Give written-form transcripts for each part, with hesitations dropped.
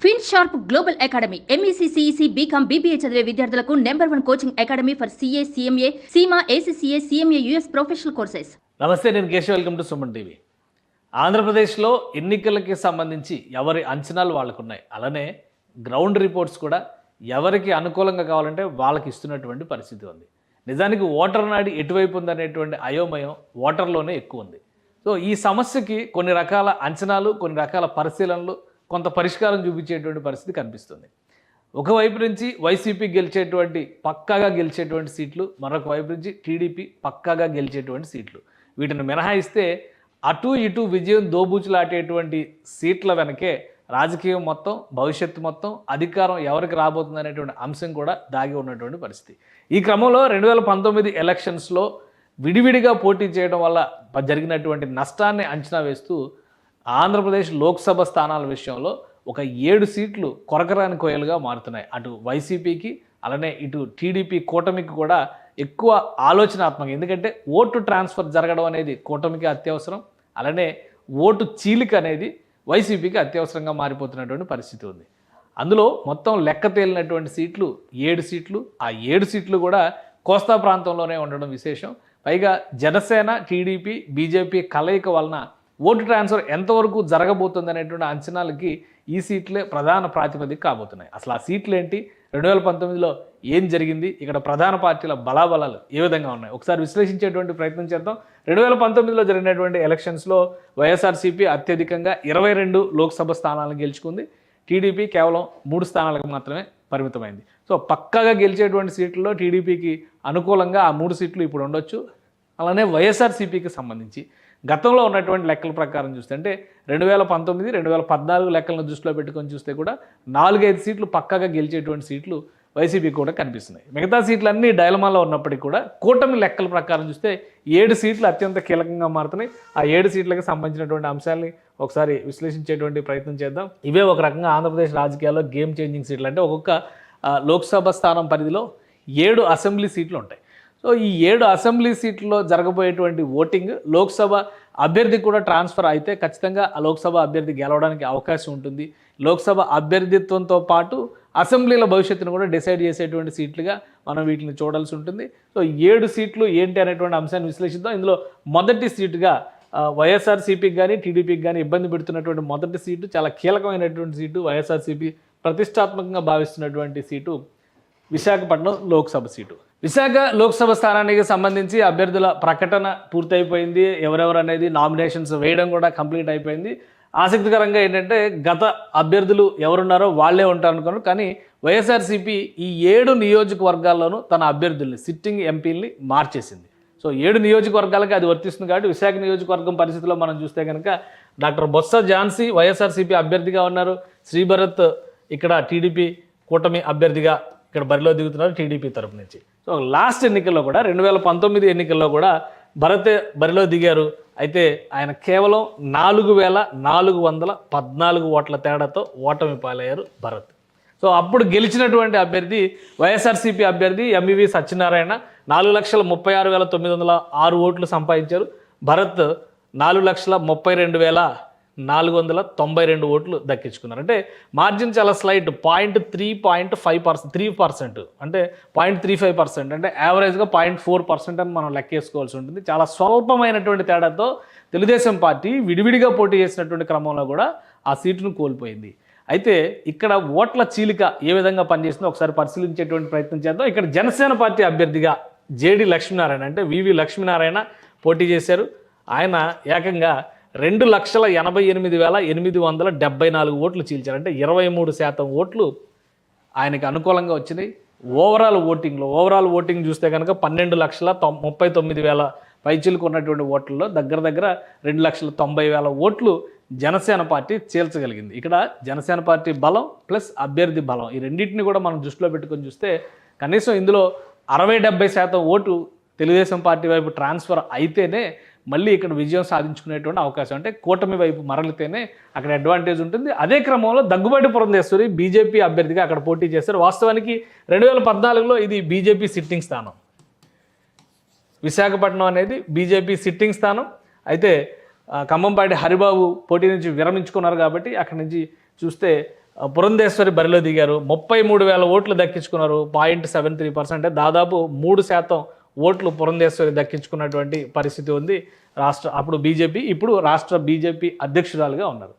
Twin sharp global academy MEC CEC BCom BBA చదివే విద్యార్థులకు #1 coaching academy for CA CMA CIMA ACCA CMA US professional courses. నమస్తే, నేను Keshav. Welcome to Suman TV. ఆంధ్రప్రదేశ్లో ఎన్నికలకి సంబంధించి ఎవరి అంచనాలు వాళ్ళకున్నాయి. అలానే గ్రౌండ్ రిపోర్ట్స్ కూడా ఎవరికి అనుకూలంగా కావాలంటే వాళ్ళకి ఇస్తున్నటువంటి పరిస్థితి ఉంది. నిజానికి ఓటర్ నాడి ఎటువైపు ఉందనేటువంటి అయోమయం ఓటర్లోనే ఎక్కువ ఉంది. సో ఈ సమస్యకి కొన్ని రకాల అంచనాలు, కొన్ని రకాల పరిశీలనలు, కొంత పరిష్కారం చూపించేటువంటి పరిస్థితి కనిపిస్తుంది. ఒకవైపు నుంచి వైసీపీ పక్కాగా గెలిచేటువంటి సీట్లు, మరొక వైపు నుంచి టీడీపీ పక్కాగా గెలిచేటువంటి సీట్లు. వీటిని మినహాయిస్తే అటు ఇటు విజయం దోబూచులాటేటువంటి సీట్ల వెనకే రాజకీయం మొత్తం, భవిష్యత్తు మొత్తం, అధికారం ఎవరికి రాబోతుంది అనేటువంటి అంశం కూడా దాగి ఉన్నటువంటి పరిస్థితి. ఈ క్రమంలో 2019 ఎలక్షన్స్లో విడివిడిగా పోటీ చేయడం వల్ల జరిగినటువంటి నష్టాన్ని అంచనా వేస్తూ ఆంధ్రప్రదేశ్ లోక్సభ స్థానాల విషయంలో ఒక 7 సీట్లు కొరకరాని కోయలుగా మారుతున్నాయి. అటు వైసీపీకి, అలానే ఇటు టీడీపీ కూటమికి కూడా ఎక్కువ ఆలోచనాత్మక. ఎందుకంటే ఓటు ట్రాన్స్ఫర్ జరగడం అనేది కూటమికి అత్యవసరం, అలానే ఓటు చీలిక అనేది వైసీపీకి అత్యవసరంగా మారిపోతున్నటువంటి పరిస్థితి ఉంది. అందులో మొత్తం లెక్క తేలినటువంటి సీట్లు 7 సీట్లు. ఆ 7 సీట్లు కూడా కోస్తా ప్రాంతంలోనే ఉండడం విశేషం. పైగా జనసేన, టీడీపీ, బీజేపీ కలయిక వలన ఓటు ట్రాన్స్ఫర్ ఎంతవరకు జరగబోతుంది అనేటువంటి అంచనాలకి ఈ సీట్లే ప్రధాన ప్రాతిపదిక కాబోతున్నాయి. అసలు ఆ సీట్లు ఏంటి, 2019లో ఏం జరిగింది, ఇక్కడ ప్రధాన పార్టీల బలాబలాలు ఏ విధంగా ఉన్నాయి, ఒకసారి విశ్లేషించేటువంటి ప్రయత్నం చేద్దాం. 2019లో జరిగినటువంటి ఎలక్షన్స్లో వైఎస్ఆర్సీపీ అత్యధికంగా 22 లోక్సభ స్థానాలను గెలుచుకుంది. టీడీపీ కేవలం 3 స్థానాలకు మాత్రమే పరిమితమైంది. సో పక్కాగా గెలిచేటువంటి సీట్లలో టీడీపీకి అనుకూలంగా ఆ 3 సీట్లు ఇప్పుడు ఉండొచ్చు. అలానే వైఎస్ఆర్సీపీకి సంబంధించి గతంలో ఉన్నటువంటి లెక్కల ప్రకారం చూస్తే, అంటే 2019, 2014 లెక్కలను దృష్టిలో పెట్టుకొని చూస్తే కూడా 4-5 సీట్లు పక్కాగా గెలిచేటువంటి సీట్లు వైసీపీ కూడా కనిపిస్తున్నాయి. మిగతా సీట్లన్నీ డైలమాలో ఉన్నప్పటికీ కూడా కూటమి లెక్కల ప్రకారం చూస్తే 7 సీట్లు అత్యంత కీలకంగా మారుతున్నాయి. ఆ 7 సీట్లకు సంబంధించినటువంటి అంశాలని ఒకసారి విశ్లేషించేటువంటి ప్రయత్నం చేద్దాం. ఇవే ఒక రకంగా ఆంధ్రప్రదేశ్ రాజకీయాల్లో గేమ్ చేంజింగ్ సీట్లు. అంటే ఒక్కొక్క లోక్సభ స్థానం పరిధిలో 7 అసెంబ్లీ సీట్లు ఉంటాయి. సో ఈ 7 అసెంబ్లీ సీట్లలో జరగబోయేటువంటి ఓటింగ్ లోక్సభ అభ్యర్థి కూడా ట్రాన్స్ఫర్ అయితే ఖచ్చితంగా ఆ లోక్సభ అభ్యర్థి గెలవడానికి అవకాశం ఉంటుంది. లోక్సభ అభ్యర్థిత్వంతో పాటు అసెంబ్లీల భవిష్యత్తును కూడా డిసైడ్ చేసేటువంటి సీట్లుగా మనం వీటిని చూడాల్సి ఉంటుంది. సో 7 సీట్లు ఏంటి అనేటువంటి అంశాన్ని విశ్లేషిద్దాం. ఇందులో మొదటి సీటుగా వైఎస్ఆర్సీపీకి కానీ టీడీపీకి కానీ ఇబ్బంది పెడుతున్నటువంటి మొదటి సీటు, చాలా కీలకమైనటువంటి సీటు, వైఎస్ఆర్సీపీ ప్రతిష్టాత్మకంగా భావిస్తున్నటువంటి సీటు విశాఖపట్నం లోక్సభ సీటు. విశాఖ లోక్సభ స్థానానికి సంబంధించి అభ్యర్థుల ప్రకటన పూర్తయిపోయింది. ఎవరెవరు అనేది నామినేషన్స్ వేయడం కూడా కంప్లీట్ అయిపోయింది. ఆసక్తికరంగా ఏంటంటే గత అభ్యర్థులు ఎవరున్నారో వాళ్ళే ఉంటారు అనుకున్నారు. కానీ వైఎస్ఆర్సీపీ ఈ 7 నియోజకవర్గాల్లోనూ తన అభ్యర్థుల్ని, సిట్టింగ్ ఎంపీల్ని మార్చేసింది. సో 7 నియోజకవర్గాలకి అది వర్తిస్తుంది కాబట్టి విశాఖ నియోజకవర్గం పరిస్థితిలో మనం చూస్తే కనుక డాక్టర్ బొత్స ఝాన్సీ వైఎస్ఆర్సీపీ అభ్యర్థిగా ఉన్నారు. శ్రీభరత్ ఇక్కడ టీడీపీ కూటమి అభ్యర్థిగా ఇక్కడ బరిలో దిగుతున్నారు టీడీపీ తరపు నుంచి. సో లాస్ట్ ఎన్నికల్లో కూడా 2019 ఎన్నికల్లో కూడా భరత్ బరిలో దిగారు. అయితే ఆయన కేవలం 4414 ఓట్ల తేడాతో ఓటమి పాలయ్యారు భరత్. సో అప్పుడు గెలిచినటువంటి అభ్యర్థి వైఎస్ఆర్సీపీ అభ్యర్థి ఎంవివి సత్యనారాయణ 4,32,906 ఓట్లు సంపాదించారు. భరత్ 4,32,492 ఓట్లు దక్కించుకున్నారు. అంటే మార్జిన్ చాలా స్లైట్, 3% అంటే 0.35%, అంటే యావరేజ్గా 0.4% అని మనం లెక్కేసుకోవాల్సి ఉంటుంది. చాలా స్వల్పమైనటువంటి తేడాతో తెలుగుదేశం పార్టీ విడివిడిగా పోటీ చేసినటువంటి క్రమంలో కూడా ఆ సీటును కోల్పోయింది. అయితే ఇక్కడ ఓట్ల చీలిక ఏ విధంగా పనిచేసిందో ఒకసారి పరిశీలించేటువంటి ప్రయత్నం చేద్దాం. ఇక్కడ జనసేన పార్టీ అభ్యర్థిగా జేడి లక్ష్మీనారాయణ, అంటే వివి లక్ష్మీనారాయణ పోటీ చేశారు. ఆయన ఏకంగా 2,88,874 ఓట్లు చీల్చారు. అంటే 23% ఓట్లు ఆయనకి అనుకూలంగా వచ్చినాయి. ఓవరాల్ ఓటింగ్ చూస్తే కనుక 12,39,000 పైచిలకు ఉన్నటువంటి ఓట్లలో దగ్గర 2,90,000 ఓట్లు జనసేన పార్టీ చీల్చగలిగింది. ఇక్కడ జనసేన పార్టీ బలం ప్లస్ అభ్యర్థి బలం, ఈ రెండింటిని కూడా మనం దృష్టిలో పెట్టుకొని చూస్తే కనీసం ఇందులో 60-70% ఓటు తెలుగుదేశం పార్టీ వైపు ట్రాన్స్ఫర్ అయితేనే మళ్ళీ ఇక్కడ విజయం సాధించుకునేటువంటి అవకాశం, అంటే కూటమి వైపు మరలితేనే అక్కడ అడ్వాంటేజ్ ఉంటుంది. అదే క్రమంలో దగ్గుబాటి పురంధేశ్వరి బీజేపీ అభ్యర్థిగా అక్కడ పోటీ చేశారు. వాస్తవానికి 2014లో ఇది బీజేపీ సిట్టింగ్ స్థానం. విశాఖపట్నం అనేది బీజేపీ సిట్టింగ్ స్థానం. అయితే ఖమ్మంపాటి హరిబాబు పోటీ నుంచి విరమించుకున్నారు కాబట్టి అక్కడి నుంచి చూస్తే పురంధేశ్వరి బరిలో దిగారు, 33,000 ఓట్లు దక్కించుకున్నారు. 0.73%, దాదాపు 3% ఓట్లు పురంధేశ్వరి దక్కించుకున్నటువంటి పరిస్థితి ఉంది. అప్పుడు బీజేపీ, ఇప్పుడు రాష్ట్ర బీజేపీ అధ్యక్షురాలుగా ఉన్నారు.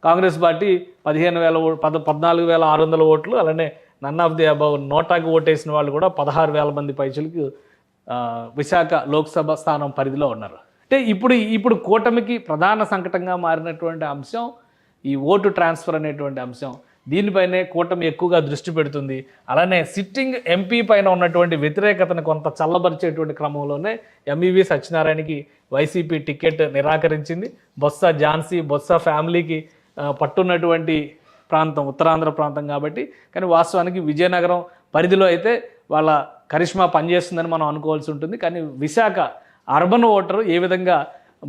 కాంగ్రెస్ పార్టీ 14,600 ఓట్లు, అలానే నన్ ఆఫ్ ది అబౌవ్ నోటాకి ఓటేసిన వాళ్ళు కూడా 16,000 మంది పైచులకు విశాఖ లోక్సభ స్థానం పరిధిలో ఉన్నారు. అంటే ఇప్పుడు కూటమికి ప్రధాన సంకటంగా మారినటువంటి అంశం ఈ ఓటు ట్రాన్స్ఫర్ అనేటువంటి అంశం. దీనిపైనే కూటమి ఎక్కువగా దృష్టి పెడుతుంది. అలానే సిట్టింగ్ ఎంపీ పైన ఉన్నటువంటి వ్యతిరేకతను కొంత చల్లబరిచేటువంటి క్రమంలోనే ఎంఈవి సత్యనారాయణకి వైసీపీ టికెట్ నిరాకరించింది. బొత్స ఝాన్సీ, బొత్స ఫ్యామిలీకి పట్టున్నటువంటి ప్రాంతం ఉత్తరాంధ్ర ప్రాంతం కాబట్టి. కానీ వాస్తవానికి విజయనగరం పరిధిలో అయితే వాళ్ళ కరిష్మా పనిచేస్తుందని మనం అనుకోవాల్సి ఉంటుంది. కానీ విశాఖ అర్బన్ ఓటరు ఏ విధంగా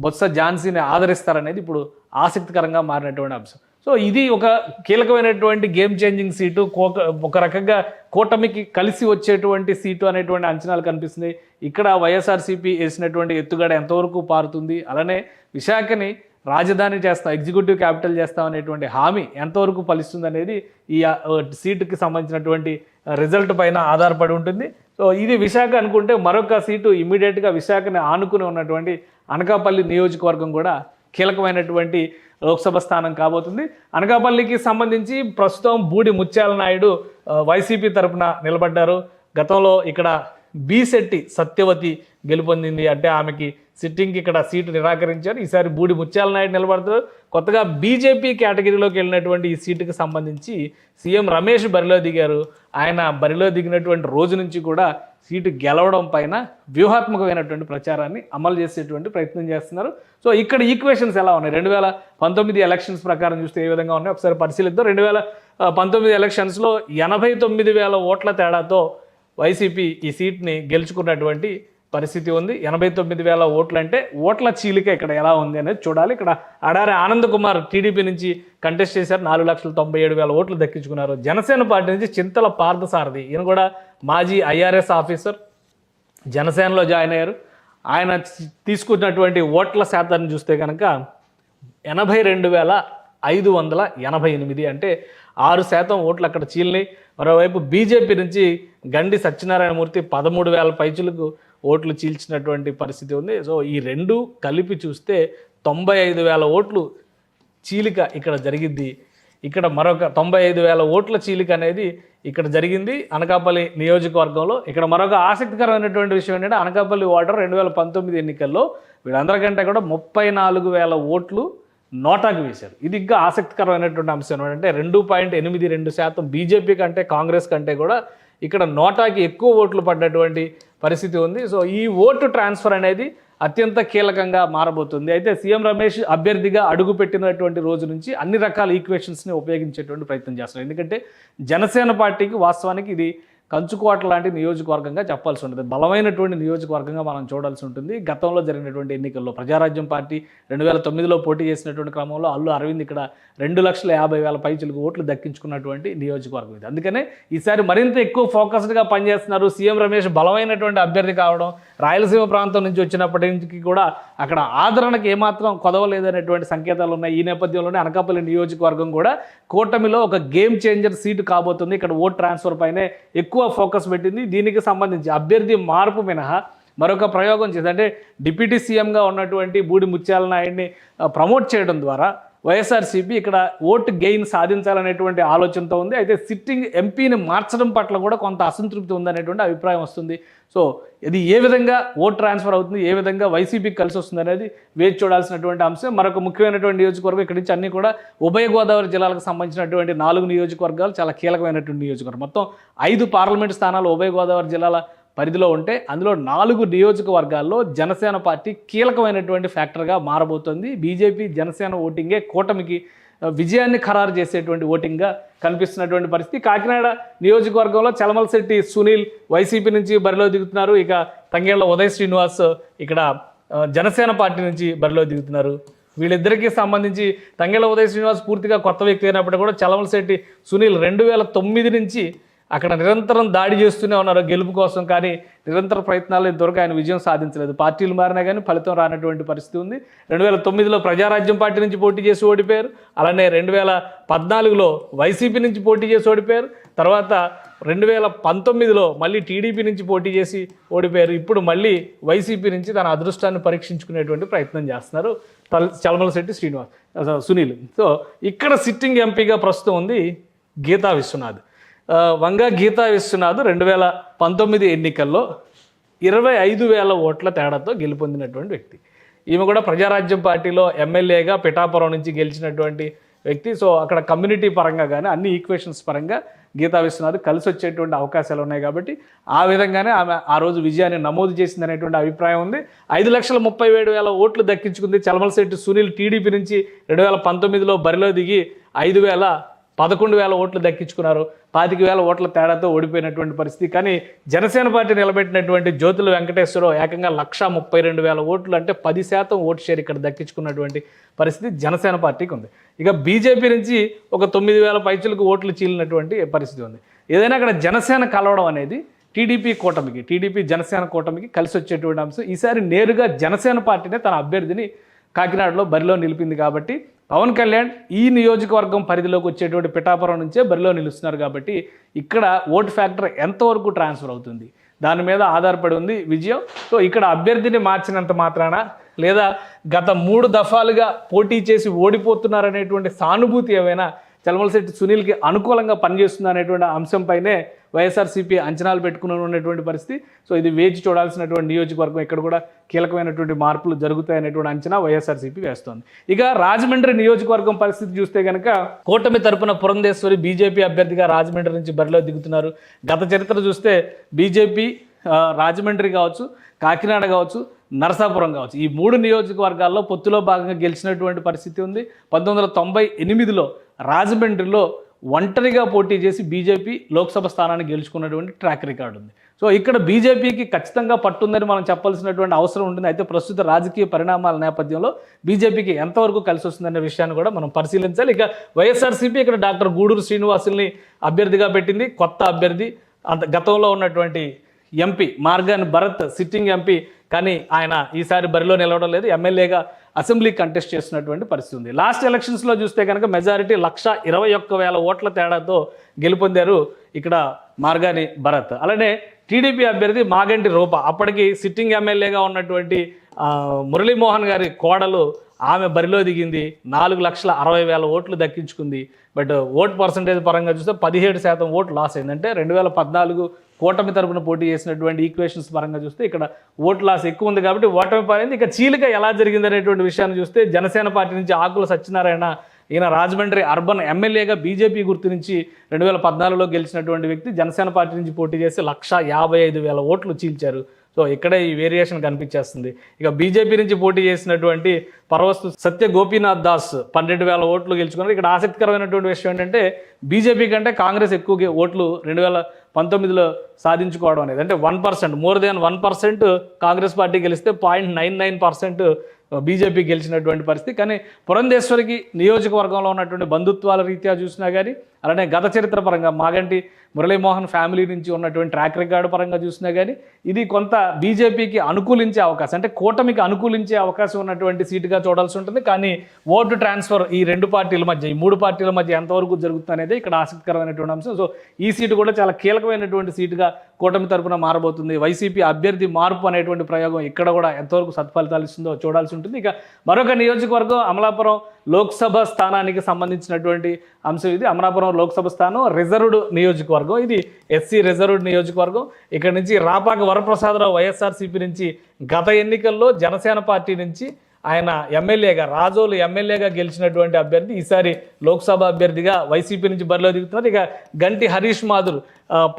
బొత్స ఝాన్సీని ఆదరిస్తారనేది ఇప్పుడు ఆసక్తికరంగా మారినటువంటి అంశం. సో ఇది ఒక కీలకమైనటువంటి గేమ్ చేంజింగ్ సీటు, ఒక రకంగా కూటమికి కలిసి వచ్చేటువంటి సీటు అనేటువంటి అంచనాలు కనిపిస్తుంది. ఇక్కడ వైఎస్ఆర్సీపీ వేసినటువంటి ఎత్తుగడ ఎంతవరకు పారుతుంది, అలానే విశాఖని రాజధాని చేస్తాం, ఎగ్జిక్యూటివ్ క్యాపిటల్ చేస్తాం అనేటువంటి హామీ ఎంతవరకు ఫలిస్తుంది అనేది ఈ సీటుకి సంబంధించినటువంటి రిజల్ట్ పైన ఆధారపడి ఉంటుంది. సో ఇది విశాఖ అనుకుంటే మరొక సీటు ఇమ్మీడియట్గా విశాఖని ఆనుకుని ఉన్నటువంటి అనకాపల్లి నియోజకవర్గం కూడా కీలకమైనటువంటి లోక్సభ స్థానం కాబోతుంది. అనకాపల్లికి సంబంధించి ప్రస్తుతం బూడి ముత్యాల నాయుడు వైసీపీ తరఫున నిలబడ్డారు. గతంలో ఇక్కడ బీశెట్టి సత్యవతి గెలుపొందింది, అంటే ఆమెకి సిట్టింగ్కి ఇక్కడ సీటు నిరాకరించారు. ఈసారి బూడి ముత్యాల నాయుడు నిలబడతారు. కొత్తగా బీజేపీ కేటగిరీలోకి వెళ్ళినటువంటి ఈ సీటుకి సంబంధించి సీఎం రమేష్ బరిలో దిగారు. ఆయన బరిలో దిగినటువంటి రోజు నుంచి కూడా సీటు గెలవడం పైన వ్యూహాత్మకమైనటువంటి ప్రచారాన్ని అమలు చేసేటువంటి ప్రయత్నం చేస్తున్నారు. సో ఇక్కడ ఈక్వేషన్స్ ఎలా ఉన్నాయి, 2019 ఎలక్షన్స్ ప్రకారం చూస్తే ఏ విధంగా ఉన్నాయి ఒకసారి పరిశీలిద్దాం. 2019 ఎలక్షన్స్లో 89,000 ఓట్ల తేడాతో వైసీపీ ఈ సీట్ని గెలుచుకున్నటువంటి పరిస్థితి ఉంది. 89,000 ఓట్లు అంటే ఓట్ల చీలిక ఇక్కడ ఎలా ఉంది అనేది చూడాలి. ఇక్కడ అడారి ఆనంద్ కుమార్ టీడీపీ నుంచి కంటెస్ట్ చేశారు, 4,97,000 ఓట్లు దక్కించుకున్నారు. జనసేన పార్టీ నుంచి చింతల పార్థసారథి, ఈయన కూడా మాజీ ఐఆర్ఎస్ ఆఫీసర్, జనసేనలో జాయిన్ అయ్యారు. ఆయన తీసుకున్నటువంటి ఓట్ల శాతాన్ని చూస్తే కనుక 82,588, అంటే 6% ఓట్లు అక్కడ చీలినాయి. మరోవైపు బీజేపీ నుంచి గండి సత్యనారాయణమూర్తి 13,000 పైచులకు ఓట్లు చీల్చినటువంటి పరిస్థితి ఉంది. సో ఈ రెండు కలిపి చూస్తే 95,000 ఓట్లు చీలిక ఇక్కడ జరిగింది. ఇక్కడ మరొక 95,000 ఓట్ల చీలిక అనేది ఇక్కడ జరిగింది అనకాపల్లి నియోజకవర్గంలో. ఇక్కడ మరొక ఆసక్తికరమైనటువంటి విషయం ఏంటంటే అనకాపల్లి ఓటర్ 2019 ఎన్నికల్లో వీళ్ళందరికంటే కూడా 34,000 ఓట్లు నోటాకు వేశారు. ఇది ఇంకా ఆసక్తికరమైనటువంటి అంశం ఏంటంటే 2.82% బీజేపీ కంటే కాంగ్రెస్ కంటే కూడా ఇక్కడ నోటాకి ఎక్కువ ఓట్లు పడ్డటువంటి పరిస్థితి ఉంది. సో ఈ ఓటు ట్రాన్స్ఫర్ అనేది అత్యంత కీలకంగా మారబోతుంది. అయితే సీఎం రమేష్ అభ్యర్థిగా అడుగుపెట్టినటువంటి రోజు నుంచి అన్ని రకాల ఈక్వేషన్స్ని ఉపయోగించేటువంటి ప్రయత్నం చేస్తున్నారు. ఎందుకంటే జనసేన పార్టీకి వాస్తవానికి ఇది కంచుకోట లాంటి నియోజకవర్గంగా చెప్పాల్సి ఉంటుంది, బలమైనటువంటి నియోజకవర్గంగా మనం చూడాల్సి ఉంటుంది. గతంలో జరిగినటువంటి ఎన్నికల్లో ప్రజారాజ్యం పార్టీ 2009లో పోటీ చేసినటువంటి క్రమంలో అల్లు అరవింద్ ఇక్కడ 2,50,000 పైచులకు ఓట్లు దక్కించుకున్నటువంటి నియోజకవర్గం ఇది. అందుకనే ఈసారి మరింత ఎక్కువ ఫోకస్డ్గా పనిచేస్తున్నారు. సీఎం రమేష్ బలమైనటువంటి అభ్యర్థి కావడం, రాయలసీమ ప్రాంతం నుంచి వచ్చినప్పటి నుంచి కూడా అక్కడ ఆదరణకు ఏమాత్రం కొదవలేదనేటువంటి సంకేతాలు ఉన్నాయి. ఈ నేపథ్యంలోనే అనకాపల్లి నియోజకవర్గం కూడా కూటమిలో ఒక గేమ్ చేంజర్ సీటు కాబోతుంది. ఇక్కడ ఓట్ ట్రాన్స్ఫర్ పైనే ఎక్కువ ఫోకస్ పెట్టింది. దీనికి సంబంధించి అభ్యర్థి మార్పు మినహా మరొక ప్రయోగం చేసి, అంటే డిప్యూటీ సీఎంగా ఉన్నటువంటి బూడి ముత్యాల నాయుడిని ప్రమోట్ చేయడం ద్వారా వైఎస్ఆర్సీపీ ఇక్కడ ఓటు గెయిన్ సాధించాలనేటువంటి ఆలోచనతో ఉంది. అయితే సిట్టింగ్ ఎంపీని మార్చడం పట్ల కూడా కొంత అసంతృప్తి ఉందనేటువంటి అభిప్రాయం వస్తుంది. సో ఇది ఏ విధంగా ఓట్ ట్రాన్స్ఫర్ అవుతుంది, ఏ విధంగా వైసీపీకి కలిసి వస్తుంది అనేది వేచి చూడాల్సినటువంటి అంశం. మరొక ముఖ్యమైనటువంటి నియోజకవర్గం ఇక్కడి నుంచి అన్నీ కూడా ఉభయ గోదావరి జిల్లాలకు సంబంధించినటువంటి 4 నియోజకవర్గాలు చాలా కీలకమైనటువంటి నియోజకవర్గం. మొత్తం 5 పార్లమెంటు స్థానాలు ఉభయ గోదావరి జిల్లాల పరిధిలో ఉంటే అందులో 4 నియోజకవర్గాల్లో జనసేన పార్టీ కీలకమైనటువంటి ఫ్యాక్టర్గా మారబోతోంది. బీజేపీ జనసేన ఓటింగే కూటమికి విజయాన్ని ఖరారు చేసేటువంటి ఓటింగ్గా కనిపిస్తున్నటువంటి పరిస్థితి. కాకినాడ నియోజకవర్గంలో చలమలశెట్టి సునీల్ వైసీపీ నుంచి బరిలో దిగుతున్నారు. ఇక తంగేళ్ల ఉదయ్ శ్రీనివాస్ ఇక్కడ జనసేన పార్టీ నుంచి బరిలో దిగుతున్నారు. వీళ్ళిద్దరికీ సంబంధించి తంగేళ్ల ఉదయ్ శ్రీనివాస్ పూర్తిగా కొత్త వ్యక్తి అయినప్పుడు కూడా చలమలశెట్టి సునీల్ 2009 నుంచి అక్కడ నిరంతరం దాడి చేస్తూనే ఉన్నారు గెలుపు కోసం, కానీ నిరంతర ప్రయత్నాలు ఇంతవరకు ఆయన విజయం సాధించలేదు. పార్టీలు మారినా కానీ ఫలితం రానటువంటి పరిస్థితి ఉంది. 2009లో ప్రజారాజ్యం పార్టీ నుంచి పోటీ చేసి ఓడిపోయారు. అలానే 2014లో వైసీపీ నుంచి పోటీ చేసి ఓడిపోయారు. తర్వాత 2019లో మళ్ళీ టీడీపీ నుంచి పోటీ చేసి ఓడిపోయారు. ఇప్పుడు మళ్ళీ వైసీపీ నుంచి తన అదృష్టాన్ని పరీక్షించుకునేటువంటి ప్రయత్నం చేస్తున్నారు చలమలశెట్టి సునీల్. సో ఇక్కడ సిట్టింగ్ ఎంపీగా ప్రస్తుతం ఉంది గీతా విశ్వనాథ్. వంగ గీతా విశ్వనాథ్ 2019 ఎన్నికల్లో 25,000 ఓట్ల తేడాతో గెలుపొందినటువంటి వ్యక్తి. ఈమె కూడా ప్రజారాజ్యం పార్టీలో ఎమ్మెల్యేగా పిఠాపురం నుంచి గెలిచినటువంటి వ్యక్తి. సో అక్కడ కమ్యూనిటీ పరంగా కానీ అన్ని ఈక్వేషన్స్ పరంగా గీతా విశ్వనాథ్ కలిసి వచ్చేటువంటి అవకాశాలు ఉన్నాయి. కాబట్టి ఆ విధంగానే ఆమె ఆ రోజు విజయాన్ని నమోదు చేసింది అనేటువంటి అభిప్రాయం ఉంది. 5,37,000 ఓట్లు దక్కించుకుంది చలమలశెట్టి సునీల్. టీడీపీ నుంచి 2019లో బరిలో దిగి 11,000 ఓట్లు దక్కించుకున్నారు. 25,000 ఓట్ల తేడాతో ఓడిపోయినటువంటి పరిస్థితి. కానీ జనసేన పార్టీ నిలబెట్టినటువంటి జ్యోతుల వెంకటేశ్వరరావు ఏకంగా 1,32,000 ఓట్లు, అంటే 10% ఓటు షేర్ ఇక్కడ దక్కించుకున్నటువంటి పరిస్థితి జనసేన పార్టీకి ఉంది. ఇక బీజేపీ నుంచి ఒక 9,000 పైచులకు ఓట్లు చీలినటువంటి పరిస్థితి ఉంది. ఏదైనా అక్కడ జనసేన కలవడం అనేది టీడీపీ జనసేన కూటమికి కలిసి వచ్చేటువంటి అంశం. ఈసారి నేరుగా జనసేన పార్టీనే తన అభ్యర్థిని కాకినాడలో బరిలో నిలిపింది. కాబట్టి పవన్ కళ్యాణ్ ఈ నియోజకవర్గం పరిధిలోకి వచ్చేటువంటి పిఠాపురం నుంచే బరిలో నిలుస్తున్నారు. కాబట్టి ఇక్కడ ఓటు ఫ్యాక్టర్ ఎంతవరకు ట్రాన్స్ఫర్ అవుతుంది దాని మీద ఆధారపడి ఉంది విజయం. సో ఇక్కడ అభ్యర్థిని మార్చినంత మాత్రాన, లేదా గత 3 దఫాలుగా పోటీ చేసి ఓడిపోతున్నారనేటువంటి సానుభూతి ఏమైనా చలమలశెట్టి సునీల్కి అనుకూలంగా పనిచేస్తుంది అనేటువంటి అంశంపైనే వైఎస్ఆర్సీపీ అంచనాలు పెట్టుకుని ఉన్నటువంటి పరిస్థితి. సో ఇది వేచి చూడాల్సినటువంటి నియోజకవర్గం. ఇక్కడ కూడా కీలకమైనటువంటి మార్పులు జరుగుతాయనేటువంటి అంచనా వైఎస్ఆర్సీపీ వేస్తోంది. ఇక రాజమండ్రి నియోజకవర్గం పరిస్థితి చూస్తే కనుక కూటమి తరపున పురంధేశ్వరి బీజేపీ అభ్యర్థిగా రాజమండ్రి నుంచి బరిలో దిగుతున్నారు. గత చరిత్ర చూస్తే బీజేపీ రాజమండ్రి కావచ్చు, కాకినాడ కావచ్చు, నరసాపురం కావచ్చు, ఈ 3 నియోజకవర్గాల్లో పొత్తులో భాగంగా గెలిచినటువంటి పరిస్థితి ఉంది. 1998లో రాజమండ్రిలో ఒంటరిగా పోటీ చేసి బీజేపీ లోక్సభ స్థానాన్ని గెలుచుకున్నటువంటి ట్రాక్ రికార్డు ఉంది. సో ఇక్కడ బీజేపీకి ఖచ్చితంగా పట్టుందని మనం చెప్పాల్సినటువంటి అవసరం ఉంటుంది. అయితే ప్రస్తుత రాజకీయ పరిణామాల నేపథ్యంలో బీజేపీకి ఎంతవరకు కలిసి వస్తుందనే విషయాన్ని కూడా మనం పరిశీలించాలి. ఇక వైఎస్ఆర్సీపీ ఇక్కడ డాక్టర్ గూడూరు శ్రీనివాసుల్ని అభ్యర్థిగా పెట్టింది. కొత్త అభ్యర్థి, గతంలో ఉన్నటువంటి MP Morgan Bharat sitting MP, కానీ ఆయన ఈసారి బరిలో నిలవడం లేదు. ఎమ్మెల్యేగా అసెంబ్లీ కంటెస్ట్ చేస్తున్నటువంటి పరిస్థితి ఉంది. లాస్ట్ ఎలక్షన్స్లో చూస్తే కనుక మెజారిటీ 1,21,000 ఓట్ల తేడాతో గెలుపొందారు ఇక్కడ మార్గాని భరత్. అలానే టీడీపీ అభ్యర్థి మాగంటి రూప, అప్పటికి సిట్టింగ్ ఎమ్మెల్యేగా ఉన్నటువంటి మురళీమోహన్ గారి కోడలు, ఆమె బరిలో దిగింది. 4,60,000 ఓట్లు దక్కించుకుంది. బట్ ఓట్ పర్సంటేజ్ పరంగా చూస్తే 17% ఓటు లాస్ అయింది. అంటే 2014 కూటమి తరపున పోటీ చేసినటువంటి ఈక్వేషన్స్ పరంగా చూస్తే ఇక్కడ ఓట్ లాస్ ఎక్కువ ఉంది. కాబట్టి ఓటమి పాలైంది. ఇక చీలిక ఎలా జరిగింది అనేటువంటి విషయాన్ని చూస్తే జనసేన పార్టీ నుంచి ఆకుల సత్యనారాయణ, ఈయన రాజమండ్రి అర్బన్ ఎమ్మెల్యేగా బీజేపీ గుర్తు నుంచి 2014లో గెలిచినటువంటి వ్యక్తి, జనసేన పార్టీ నుంచి పోటీ చేసి 1,55,000 ఓట్లు చీల్చారు. సో ఇక్కడే ఈ వేరియేషన్ కనిపించేస్తుంది. ఇక బీజేపీ నుంచి పోటీ చేసినటువంటి పరవస్తు సత్య గోపీనాథ్ దాస్ 12,000 ఓట్లు గెలుచుకున్నారు. ఇక్కడ ఆసక్తికరమైనటువంటి విషయం ఏంటంటే బీజేపీ కంటే కాంగ్రెస్ ఎక్కువ ఓట్లు 2019లో సాధించుకోవడం అనేది, అంటే 1%, మోర్ దాన్ 1% కాంగ్రెస్ పార్టీ గెలిస్తే 0.99% బీజేపీ గెలిచినటువంటి పరిస్థితి. కానీ పురంధేశ్వరికి నియోజకవర్గంలో ఉన్నటువంటి బంధుత్వాల రీత్యా చూసినా కానీ, అలానే గత చరిత్ర పరంగా మాగంటి మురళీమోహన్ ఫ్యామిలీ నుంచి ఉన్నటువంటి ట్రాక్ రికార్డు పరంగా చూసినా కానీ ఇది కొంత బీజేపీకి అనుకూలించే అవకాశం, అంటే కూటమికి అనుకూలించే అవకాశం ఉన్నటువంటి సీటుగా చూడాల్సి ఉంటుంది. కానీ ఓటు ట్రాన్స్ఫర్ ఈ 2 పార్టీల మధ్య, ఈ 3 పార్టీల మధ్య ఎంతవరకు జరుగుతుంది అనేది ఇక్కడ ఆసక్తికరమైనటువంటి అంశం. సో ఈ సీటు కూడా చాలా కీలకమైనటువంటి సీటుగా కూటమి తరపున మారబోతుంది. వైసీపీ అభ్యర్థి మార్పు అనేటువంటి ప్రయోగం ఇక్కడ కూడా ఎంతవరకు సత్ఫలితాలు ఇస్తుందో చూడాల్సి ఉంటుంది. ఇక మరొక నియోజకవర్గం అమలాపురం లోక్సభ స్థానానికి సంబంధించినటువంటి అంశం ఇది. అమలాపురం లోక్సభ స్థానం రిజర్వ్డ్ నియోజకవర్గం, ఇది ఎస్సీ రిజర్వ్డ్ నియోజకవర్గం. ఇక్కడ నుంచి రాపాక వరప్రసాదరావు వైఎస్ఆర్సీపీ నుంచి గత ఎన్నికల్లో జనసేన పార్టీ నుంచి ఆయన ఎమ్మెల్యేగా, రాజోలు ఎమ్మెల్యేగా గెలిచినటువంటి అభ్యర్థి ఈసారి లోక్సభ అభ్యర్థిగా వైసీపీ నుంచి బరిలో దిగుతున్నారు. ఇక గంటి హరీష్ మాధుర్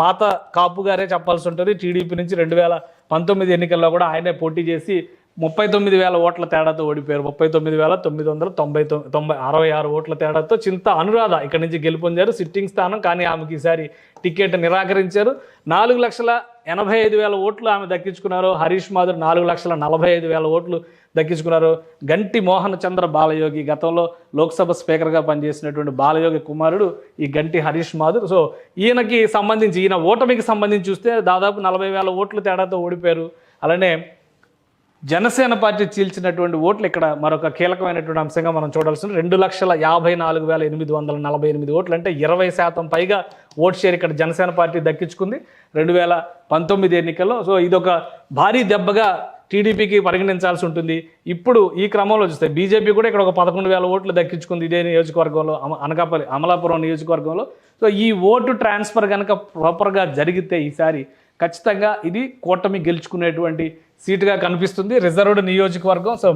పాత కాపు గారే చెప్పాల్సి ఉంటుంది. టీడీపీ నుంచి 2019 ఎన్నికల్లో కూడా ఆయనే పోటీ చేసి 39,000 ఓట్ల తేడాతో ఓడిపోయారు. 39,966 ఓట్ల తేడాతో చింత అనురాధ ఇక్కడ నుంచి గెలుపొందారు, సిట్టింగ్ స్థానం. కానీ ఆమెకి ఈసారి టికెట్ నిరాకరించారు. 4,85,000 ఓట్లు ఆమె దక్కించుకున్నారు. హరీష్ మాధుర్ 4,45,000 ఓట్లు దక్కించుకున్నారు. గంటి మోహన్ చంద్ర బాలయోగి గతంలో లోక్సభ స్పీకర్గా పనిచేసినటువంటి బాలయోగి కుమారుడు ఈ గంటి హరీష్ మాధుర్. సో ఈయన ఓటమికి సంబంధించి చూస్తే దాదాపు 40,000 ఓట్ల తేడాతో ఓడిపోయారు. అలానే జనసేన పార్టీ చీల్చినటువంటి ఓట్లు ఇక్కడ మరొక కీలకమైనటువంటి అంశంగా మనం చూడాల్సింది. 2,54,848 ఓట్లు, అంటే 20% పైగా ఓట్ షేర్ ఇక్కడ జనసేన పార్టీ దక్కించుకుంది 2019 ఎన్నికల్లో. సో ఇదొక భారీ దెబ్బగా టీడీపీకి పరిగణించాల్సి ఉంటుంది. ఇప్పుడు ఈ క్రమంలో చూస్తే బీజేపీ కూడా ఇక్కడ ఒక 11,000 ఓట్లు దక్కించుకుంది ఇదే నియోజకవర్గంలో, అనకాపల్లి అమలాపురం నియోజకవర్గంలో. సో ఈ ఓటు ట్రాన్స్ఫర్ కనుక ప్రాపర్గా జరిగితే ఈసారి ఖచ్చితంగా ఇది కూటమి గెలుచుకునేటువంటి సీటుగా కనిపిస్తుంది. రిజర్వ్డ్ నియోజకవర్గం. సో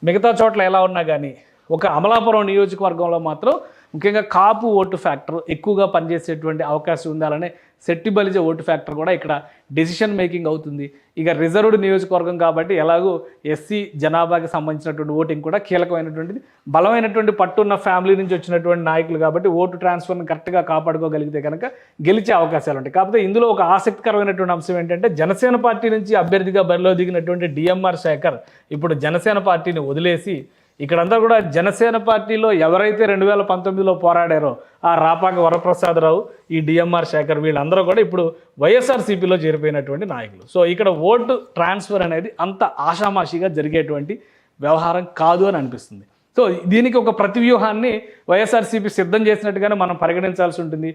మిగతా చోట్ల ఎలా ఉన్నా కానీ ఒక అమలాపురం నియోజకవర్గంలో మాత్రం ముఖ్యంగా కాపు ఓటు ఫ్యాక్టర్ ఎక్కువగా పనిచేసేటువంటి అవకాశం ఉంది. అలానే శెట్టి బలిజ ఓటు ఫ్యాక్టర్ కూడా ఇక్కడ డెసిషన్ మేకింగ్ అవుతుంది. ఇక రిజర్వ్డ్ నియోజకవర్గం కాబట్టి ఎలాగో ఎస్సీ జనాభాకి సంబంధించినటువంటి ఓటింగ్ కూడా కీలకమైనటువంటిది. బలమైనటువంటి పట్టున్న ఫ్యామిలీ నుంచి వచ్చినటువంటి నాయకులు కాబట్టి ఓటు ట్రాన్స్ఫర్ని కరెక్ట్గా కాపాడుకోగలిగితే కనుక గెలిచే అవకాశాలు ఉంటాయి. కాకపోతే ఇందులో ఒక ఆసక్తికరమైనటువంటి అంశం ఏంటంటే జనసేన పార్టీ నుంచి అభ్యర్థిగా బరిలో దిగినటువంటి డిఎంఆర్ శేఖర్ ఇప్పుడు జనసేన పార్టీని వదిలేసి ఇక్కడంతా కూడా జనసేన పార్టీలో ఎవరైతే 2019లో పోరాడారో ఆ రాపాక వరప్రసాదరావు, ఈ డిఎంఆర్ శేఖర్ వీళ్ళందరూ కూడా ఇప్పుడు వైఎస్ఆర్సీపీలో చేరిపోయినటువంటి నాయకులు. సో ఇక్కడ ఓటు ట్రాన్స్ఫర్ అనేది అంత ఆషామాషిగా జరిగేటువంటి వ్యవహారం కాదు అని అనిపిస్తుంది. సో దీనికి ఒక ప్రతివ్యూహాన్ని వైఎస్ఆర్సీపీ సిద్ధం చేసినట్టుగానే మనం పరిగణించాల్సి ఉంటుంది.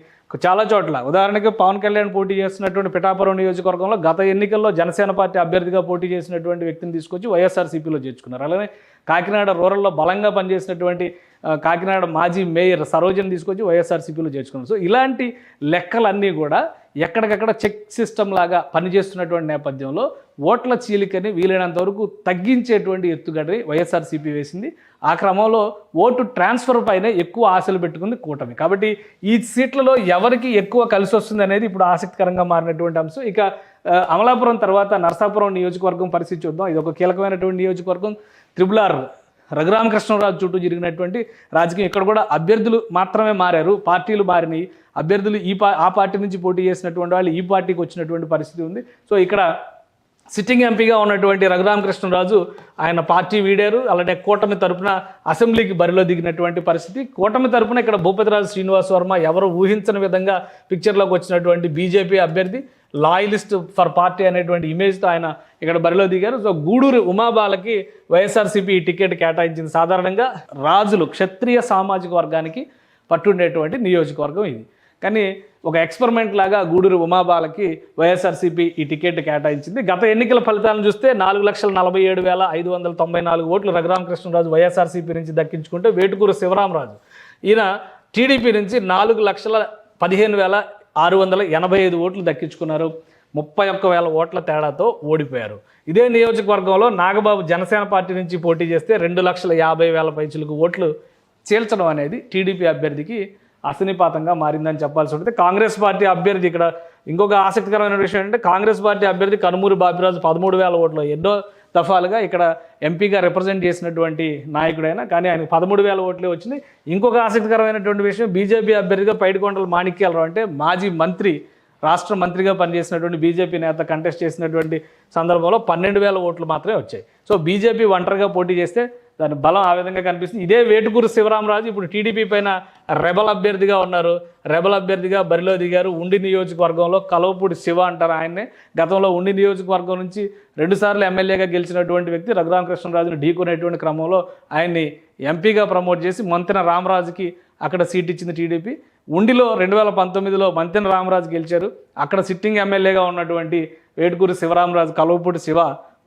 చాలా చోట్ల ఉదాహరణకి పవన్ కళ్యాణ్ పోటీ చేస్తున్నటువంటి పిఠాపురం నియోజకవర్గంలో గత ఎన్నికల్లో జనసేన పార్టీ అభ్యర్థిగా పోటీ చేసినటువంటి వ్యక్తిని తీసుకొచ్చి వైఎస్ఆర్సీపీలో చేర్చుకున్నారు. అలానే కాకినాడ రూరల్లో బలంగా పనిచేసినటువంటి కాకినాడ మాజీ మేయర్ సరోజని తీసుకొచ్చి వైఎస్ఆర్సీపీలో చేర్చుకున్నారు. సో ఇలాంటి లెక్కలన్నీ కూడా ఎక్కడికక్కడ చెక్ సిస్టమ్ లాగా పనిచేస్తున్నటువంటి నేపథ్యంలో ఓట్ల చీలికని వీలైనంత వరకు తగ్గించేటువంటి ఎత్తుగడని వైఎస్ఆర్సీపీ వేసింది. ఆ క్రమంలో ఓటు ట్రాన్స్ఫర్ పైనే ఎక్కువ ఆశలు పెట్టుకుంది కూటమి. కాబట్టి ఈ సీట్లలో ఎవరికి ఎక్కువ కలిసి వస్తుంది అనేది ఇప్పుడు ఆసక్తికరంగా మారినటువంటి అంశం. ఇక అమలాపురం తర్వాత నరసాపురం నియోజకవర్గం పరిస్థితి చూద్దాం. ఇది ఒక కీలకమైనటువంటి నియోజకవర్గం. RRR రఘురామకృష్ణరాజు చుట్టూ జరిగినటువంటి రాజకీయం. ఇక్కడ కూడా అభ్యర్థులు మాత్రమే మారారు, పార్టీలు మారినాయి. అభ్యర్థులు ఆ పార్టీ నుంచి పోటీ చేసినటువంటి వాళ్ళు ఈ పార్టీకి వచ్చినటువంటి పరిస్థితి ఉంది. సో ఇక్కడ సిట్టింగ్ ఎంపీగా ఉన్నటువంటి రఘురామకృష్ణరాజు ఆయన పార్టీ వీడారు. అలానే కూటమి తరపున అసెంబ్లీకి బరిలో దిగినటువంటి పరిస్థితి. కూటమి తరపున ఇక్కడ భూపతిరాజు శ్రీనివాస్ వర్మ ఎవరు ఊహించని విధంగా పిక్చర్లోకి వచ్చినటువంటి బీజేపీ అభ్యర్థి, లాయలిస్ట్ ఫర్ పార్టీ అనేటువంటి ఇమేజ్తో ఆయన ఇక్కడ బరిలో దిగారు. సో గూడూరు ఉమాబాలకి వైఎస్ఆర్సీపీ టికెట్ కేటాయించింది. సాధారణంగా రాజులు క్షత్రియ సామాజిక వర్గానికి పట్టుండేటువంటి నియోజకవర్గం ఇది. కానీ ఒక ఎక్స్పెరిమెంట్ లాగా గూడూరు ఉమాబాలకి వైఎస్ఆర్సీపీ ఈ టికెట్ కేటాయించింది. గత ఎన్నికల ఫలితాలను చూస్తే 4,47,594 ఓట్లు రఘురామకృష్ణరాజు వైఎస్ఆర్సీపీ నుంచి దక్కించుకుంటే వేటుకూరు శివరామరాజు ఈయన టీడీపీ నుంచి 4,15,685 ఓట్లు దక్కించుకున్నారు. 31,000 ఓట్ల తేడాతో ఓడిపోయారు. ఇదే నియోజకవర్గంలో నాగబాబు జనసేన పార్టీ నుంచి పోటీ చేస్తే 2,50,000 పైచిలకు ఓట్లు చీల్చడం అనేది టీడీపీ అభ్యర్థికి అసనిపాతంగా మారిందని చెప్పాల్సి ఉంటుంది. కాంగ్రెస్ పార్టీ అభ్యర్థి ఇక్కడ ఇంకొక ఆసక్తికరమైన విషయం అంటే కాంగ్రెస్ పార్టీ అభ్యర్థి కనుమూరి బాపిరాజు 13,000 ఓట్లు ఎన్నో దఫాలుగా ఇక్కడ ఎంపీగా రిప్రజెంట్ చేసినటువంటి నాయకుడైనా కానీ ఆయనకు 13,000 ఓట్లే వచ్చినాయి. ఇంకొక ఆసక్తికరమైనటువంటి విషయం బీజేపీ అభ్యర్థిగా పైడికొండల మాణిక్యాలరావు అంటే మాజీ మంత్రి, రాష్ట్ర మంత్రిగా పనిచేసినటువంటి బీజేపీ నేత కంటెస్ట్ చేసినటువంటి సందర్భంలో 12,000 ఓట్లు మాత్రమే వచ్చాయి. సో బీజేపీ ఒంటరిగా పోటీ చేస్తే దాని బలం ఆ విధంగా కనిపిస్తుంది. ఇదే వేటుకూరు శివరామరాజు ఇప్పుడు టీడీపీ పైన రెబల్ అభ్యర్థిగా ఉన్నారు. రెబల్ అభ్యర్థిగా బరిలో దిగారు. ఉండి నియోజకవర్గంలో కలవపూడి శివ అంటారు ఆయన్నే. గతంలో ఉండి నియోజకవర్గం నుంచి 2 సార్లు ఎమ్మెల్యేగా గెలిచినటువంటి వ్యక్తి రఘురామకృష్ణరాజును ఢీకొనేటువంటి క్రమంలో ఆయన్ని ఎంపీగా ప్రమోట్ చేసి మంతెన రామరాజుకి అక్కడ సీట్ ఇచ్చింది టీడీపీ. ఉండిలో 2019లో మంతెన రామరాజు గెలిచారు. అక్కడ సిట్టింగ్ ఎమ్మెల్యేగా ఉన్నటువంటి వేటుకూరి శివరామరాజు కలవపూడి శివ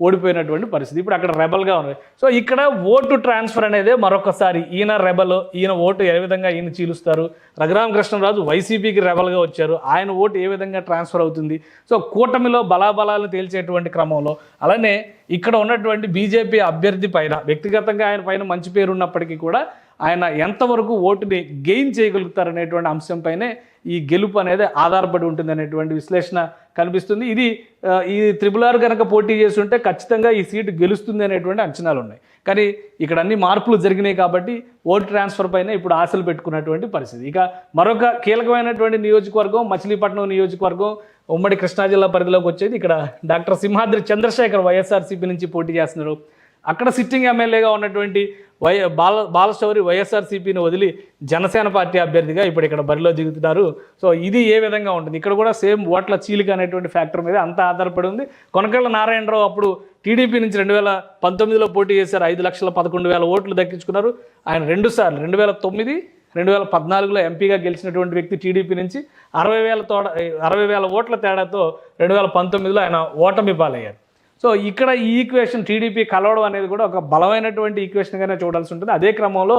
ఓడిపోయినటువంటి పరిస్థితి. ఇప్పుడు అక్కడ రెబల్గా ఉంది. సో ఇక్కడ ఓటు ట్రాన్స్ఫర్ అనేది మరొకసారి ఈయన రెబల్, ఈయన ఓటు ఏ విధంగా ఈయన చీలుస్తారు, రఘురామకృష్ణరాజు వైసీపీకి రెబల్గా వచ్చారు, ఆయన ఓటు ఏ విధంగా ట్రాన్స్ఫర్ అవుతుంది. సో కూటమిలో బలాబలాలను తేల్చేటువంటి క్రమంలో అలానే ఇక్కడ ఉన్నటువంటి బీజేపీ అభ్యర్థి పైన వ్యక్తిగతంగా ఆయన పైన మంచి పేరు ఉన్నప్పటికీ కూడా ఆయన ఎంతవరకు ఓటుని గెయిన్ చేయగలుగుతారనేటువంటి అంశంపైనే ఈ గెలుపు అనేది ఆధారపడి ఉంటుంది అనేటువంటి విశ్లేషణ కనిపిస్తుంది. ఈ త్రిపుల్ కనుక పోటీ చేస్తుంటే ఖచ్చితంగా ఈ సీటు గెలుస్తుంది అనేటువంటి అంచనాలు ఉన్నాయి. కానీ ఇక్కడ అన్ని మార్పులు జరిగినాయి కాబట్టి ఓటు ట్రాన్స్ఫర్ పైన ఇప్పుడు ఆశలు పెట్టుకున్నటువంటి పరిస్థితి. ఇక మరొక కీలకమైనటువంటి నియోజకవర్గం మచిలీపట్నం నియోజకవర్గం ఉమ్మడి కృష్ణా జిల్లా పరిధిలోకి వచ్చేది. ఇక్కడ డాక్టర్ సింహాద్రి చంద్రశేఖర్ వైఎస్ఆర్సీపీ నుంచి పోటీ చేస్తున్నారు. అక్కడ సిట్టింగ్ ఎమ్మెల్యేగా ఉన్నటువంటి బాలశౌరి వైఎస్ఆర్సీపీని వదిలి జనసేన పార్టీ అభ్యర్థిగా ఇప్పుడు ఇక్కడ బరిలో దిగుతున్నారు. సో ఇది ఏ విధంగా ఉంటుంది, ఇక్కడ కూడా సేమ్ ఓట్ల చీలిక అనేటువంటి ఫ్యాక్టర్ మీద అంతా ఆధారపడి ఉంది. కొనకళ్ళ నారాయణరావు అప్పుడు టీడీపీ నుంచి 2019లో పోటీ చేశారు, 5,11,000 ఓట్లు దక్కించుకున్నారు. ఆయన 2 సార్లు 2009, 2014లో ఎంపీగా గెలిచినటువంటి వ్యక్తి టీడీపీ నుంచి 60,000 ఓట్ల తేడాతో 2019లో ఆయన ఓటమి పాలయ్యారు. సో ఇక్కడ ఈ ఈక్వేషన్ టీడీపీ కలవడం అనేది కూడా ఒక బలమైనటువంటి ఈక్వేషన్గానే చూడాల్సి ఉంటుంది. అదే క్రమంలో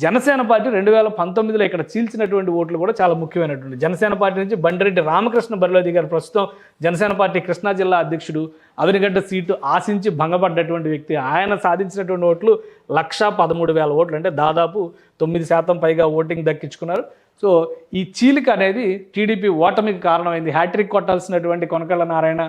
జనసేన పార్టీ 2019లో ఇక్కడ చీల్చినటువంటి ఓట్లు కూడా చాలా ముఖ్యమైనటువంటి. జనసేన పార్టీ నుంచి బండిరెడ్డి రామకృష్ణ బరిలో దిగారు. ప్రస్తుతం జనసేన పార్టీ కృష్ణా జిల్లా అధ్యక్షుడు, అవినిగడ్డ సీటు ఆశించి భంగపడ్డటువంటి వ్యక్తి. ఆయన సాధించినటువంటి ఓట్లు 1,13,000 ఓట్లు, అంటే దాదాపు 9% పైగా ఓటింగ్ దక్కించుకున్నారు. సో ఈ చీలిక అనేది టీడీపీ ఓటమికి కారణమైంది. హ్యాట్రిక్ కొట్టాల్సినటువంటి కొనకళ్ళ నారాయణ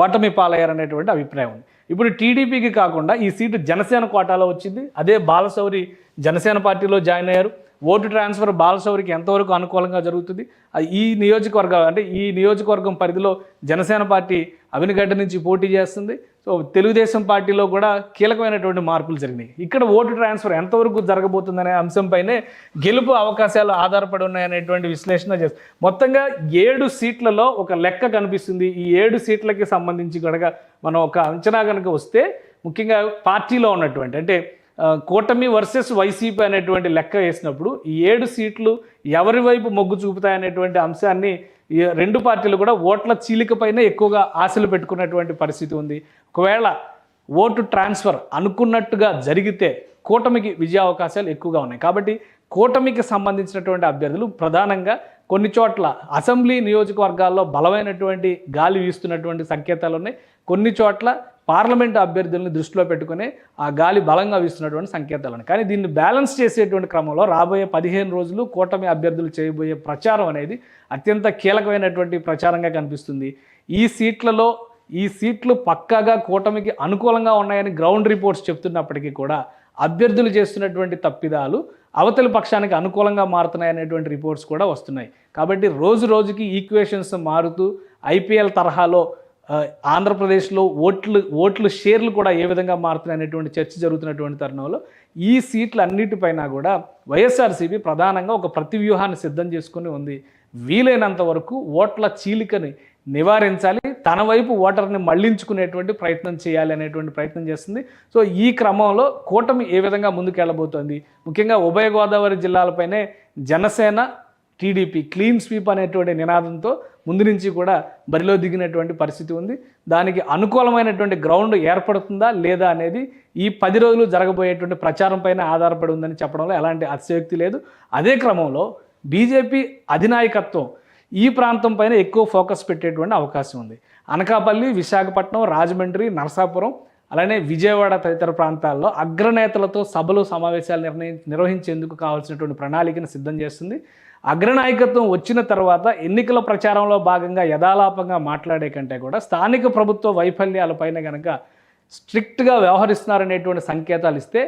ఓటమి పాలయ్యారనేటువంటి అభిప్రాయం ఉంది. ఇప్పుడు టీడీపీకి కాకుండా ఈ సీటు జనసేన కోటాలో వచ్చింది. అదే బాలశౌరి జనసేన పార్టీలో జాయిన్ అయ్యారు. ఓటు ట్రాన్స్ఫర్ బాలశౌరికి ఎంతవరకు అనుకూలంగా జరుగుతుంది? ఈ నియోజకవర్గం పరిధిలో జనసేన పార్టీ అవినిగడ్డ నుంచి పోటీ చేస్తుంది. సో తెలుగుదేశం పార్టీలో కూడా కీలకమైనటువంటి మార్పులు జరిగినాయి. ఇక్కడ ఓటు ట్రాన్స్ఫర్ ఎంతవరకు జరగబోతుందనే అంశంపైనే గెలుపు అవకాశాలు ఆధారపడి ఉన్నాయనేటువంటి విశ్లేషణ చేస్తుంది. మొత్తంగా 7 సీట్లలో ఒక లెక్క కనిపిస్తుంది. ఈ 7 సీట్లకి సంబంధించి కనుక మనం ఒక అంచనా కనుక వస్తే, ముఖ్యంగా పార్టీలో ఉన్నటువంటి అంటే కూటమి వర్సెస్ వైసీపీ అనేటువంటి లెక్క వేసినప్పుడు ఈ 7 సీట్లు ఎవరి వైపు మొగ్గు చూపుతాయనేటువంటి అంశాన్ని ఈ 2 పార్టీలు కూడా ఓట్ల చీలికపైనే ఎక్కువగా ఆశలు పెట్టుకున్నటువంటి పరిస్థితి ఉంది. ఒకవేళ ఓటు ట్రాన్స్ఫర్ అనుకున్నట్టుగా జరిగితే కూటమికి విజయ అవకాశాలు ఎక్కువగా ఉన్నాయి. కాబట్టి కూటమికి సంబంధించినటువంటి అభ్యర్థులు ప్రధానంగా కొన్ని చోట్ల అసెంబ్లీ నియోజకవర్గాల్లో బలమైనటువంటి గాలి వీస్తున్నటువంటి సంకేతాలు ఉన్నాయి. కొన్ని చోట్ల పార్లమెంటు అభ్యర్థులను దృష్టిలో పెట్టుకుని ఆ గాలి బలంగా వీస్తున్నటువంటి సంకేతాలు ఉన్నాయి. కానీ దీన్ని బ్యాలెన్స్ చేసేటువంటి క్రమంలో రాబోయే 15 రోజులు కూటమి అభ్యర్థులు చేయబోయే ప్రచారం అనేది అత్యంత కీలకమైనటువంటి ప్రచారంగా కనిపిస్తుంది. ఈ సీట్లు పక్కాగా కూటమికి అనుకూలంగా ఉన్నాయని గ్రౌండ్ రిపోర్ట్స్ చెప్తున్నప్పటికీ కూడా అభ్యర్థులు చేస్తున్నటువంటి తప్పిదాలు అవతలి పక్షానికి అనుకూలంగా మారుతున్నాయనేటువంటి రిపోర్ట్స్ కూడా వస్తున్నాయి. కాబట్టి రోజు రోజుకి ఈక్వేషన్స్ మారుతూ ఐపీఎల్ తరహాలో ఆంధ్రప్రదేశ్లో ఓట్లు షేర్లు కూడా ఏ విధంగా మారుతున్నాయనేటువంటి చర్చ జరుగుతున్నటువంటి తరుణంలో ఈ సీట్ల అన్నిటిపైన కూడా వైఎస్ఆర్సీపీ ప్రధానంగా ఒక ప్రతివ్యూహాన్ని సిద్ధం చేసుకుని ఉంది. వీలైనంత వరకు ఓట్ల చీలికని నివారించాలి, తన వైపు ఓటర్ని మళ్లించుకునేటువంటి ప్రయత్నం చేయాలి అనేటువంటి ప్రయత్నం చేస్తుంది. సో ఈ క్రమంలో కూటమి ఏ విధంగా ముందుకెళ్ళబోతోంది, ముఖ్యంగా ఉభయ గోదావరి జిల్లాలపైనే జనసేన టీడీపీ క్లీన్ స్వీప్ అనేటువంటి నినాదంతో ముందు నుంచి కూడా బరిలో దిగినటువంటి పరిస్థితి ఉంది. దానికి అనుకూలమైనటువంటి గ్రౌండ్ ఏర్పడుతుందా లేదా అనేది ఈ 10 రోజులు జరగబోయేటువంటి ప్రచారం పైన ఆధారపడి ఉందని చెప్పడంలో ఎలాంటి అతిశయోక్తి లేదు. అదే క్రమంలో బీజేపీ అధినాయకత్వం ఈ ప్రాంతం పైన ఎక్కువ ఫోకస్ పెట్టేటువంటి అవకాశం ఉంది. అనకాపల్లి, విశాఖపట్నం, రాజమండ్రి, నరసాపురం, అలానే విజయవాడ తదితర ప్రాంతాల్లో అగ్రనేతలతో సభలు సమావేశాలు నిర్వహించేందుకు కావాల్సినటువంటి ప్రణాళికను సిద్ధం చేస్తుంది. అగ్రనాయకత్వం వచ్చిన తర్వాత ఎన్నికల ప్రచారంలో భాగంగా యథాలాపంగా మాట్లాడే కంటే కూడా స్థానిక ప్రభుత్వ వైఫల్యాలపైన కనుక స్ట్రిక్ట్గా వ్యవహరిస్తున్నారనేటువంటి సంకేతాలు ఇస్తే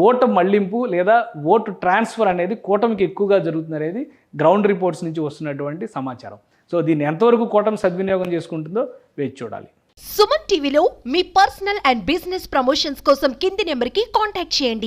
ఓటు మళ్లింపు లేదా ఓటు ట్రాన్స్ఫర్ అనేది కూటమికి ఎక్కువగా జరుగుతుంది అనేది గ్రౌండ్ రిపోర్ట్స్ నుంచి వస్తున్నటువంటి సమాచారం. సో దీన్ని ఎంతవరకు కూటమి సద్వినియోగం చేసుకుంటుందో వేచి చూడాలి. సుమన్ టీవీలో మీ పర్సనల్ అండ్ బిజినెస్ ప్రమోషన్స్ కోసం కింది నెంబర్కి కాంటాక్ట్ చేయండి.